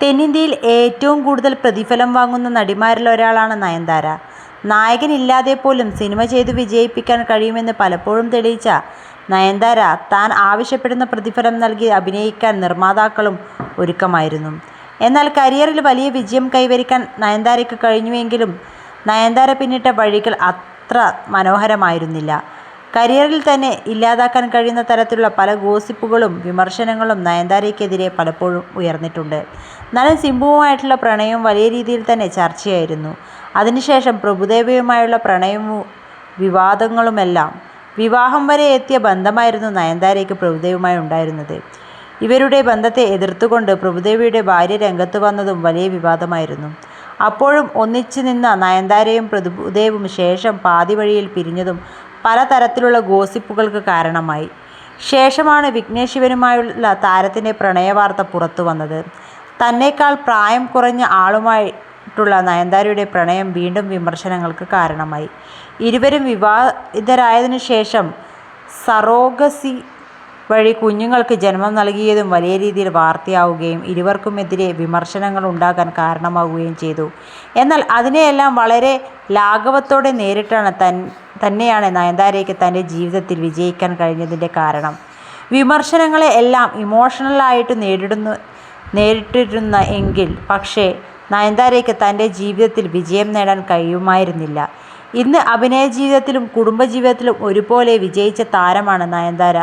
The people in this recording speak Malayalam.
തെന്നിന്ത്യയിൽ ഏറ്റവും കൂടുതൽ പ്രതിഫലം വാങ്ങുന്ന നടിമാരിലൊരാളാണ് നയൻതാര. നായകനില്ലാതെ പോലും സിനിമ ചെയ്തു വിജയിപ്പിക്കാൻ കഴിയുമെന്ന് പലപ്പോഴും തെളിയിച്ച നയൻതാര താൻ ആവശ്യപ്പെടുന്ന പ്രതിഫലം നൽകി അഭിനയിക്കാൻ നിർമ്മാതാക്കളും ഒരുക്കമായിരുന്നു. എന്നാൽ കരിയറിൽ വലിയ വിജയം കൈവരിക്കാൻ നയൻതാരയ്ക്ക് കഴിഞ്ഞുവെങ്കിലും നയൻതാര പിന്നിട്ട വഴികൾ അത്ര മനോഹരമായിരുന്നില്ല. കരിയറിൽ തന്നെ ഇല്ലാതാക്കാൻ കഴിയുന്ന തരത്തിലുള്ള പല ഗോസിപ്പുകളും വിമർശനങ്ങളും നയൻതാരയ്ക്കെതിരെ പലപ്പോഴും ഉയർന്നിട്ടുണ്ട്. നടൻ സിംബുവുമായിട്ടുള്ള പ്രണയവും വലിയ രീതിയിൽ തന്നെ ചർച്ചയായിരുന്നു. അതിനുശേഷം പ്രഭുദേവയുമായുള്ള പ്രണയവും വിവാദങ്ങളുമെല്ലാം വിവാഹം വരെ എത്തിയ ബന്ധമായിരുന്നു നയൻതാരയ്ക്ക് പ്രഭുദേവയുമായി ഉണ്ടായിരുന്നത്. ഇവരുടെ ബന്ധത്തെ എതിർത്തുകൊണ്ട് പ്രഭുദേവയുടെ ഭാര്യ രംഗത്ത് വന്നതും വലിയ വിവാദമായിരുന്നു. അപ്പോഴും ഒന്നിച്ചു നിന്ന നയൻതാരയും പ്രഭുദേവും ശേഷം പാതി വഴിയിൽ പിരിഞ്ഞതും പലതരത്തിലുള്ള ഗോസിപ്പുകൾക്ക് കാരണമായി. ശേഷമാണ് വിഘ്നേഷ് ശിവനുമായുള്ള താരത്തിൻ്റെ പ്രണയവാർത്ത പുറത്തു വന്നത്. തന്നേക്കാൾ പ്രായം കുറഞ്ഞ ആളുമായിട്ടുള്ള നയൻതാരയുടെ പ്രണയം വീണ്ടും വിമർശനങ്ങൾക്ക് കാരണമായി. ഇരുവരും വിവാഹിതരായതിനു ശേഷം സറോഗസി വഴി കുഞ്ഞുങ്ങൾക്ക് ജന്മം നൽകിയതും വലിയ രീതിയിൽ വാർത്തയാവുകയും ഇരുവർക്കുമെതിരെ വിമർശനങ്ങൾ ഉണ്ടാകാൻ കാരണമാവുകയും ചെയ്തു. എന്നാൽ അതിനെയെല്ലാം വളരെ ലാഘവത്തോടെ നേരിട്ടാണ് തന്നെയാണ് നയൻതാരയ്ക്ക് തൻ്റെ ജീവിതത്തിൽ വിജയിക്കാൻ കഴിഞ്ഞതിൻ്റെ കാരണം. വിമർശനങ്ങളെ എല്ലാം ഇമോഷണലായിട്ട് നേരിട്ടിരുന്ന എങ്കിൽ പക്ഷേ നയൻതാരയ്ക്ക് തൻ്റെ ജീവിതത്തിൽ വിജയം നേടാൻ കഴിയുമായിരുന്നില്ല. ഇന്ന് അഭിനയ ജീവിതത്തിലും കുടുംബജീവിതത്തിലും ഒരുപോലെ വിജയിച്ച താരമാണ് നയൻതാര.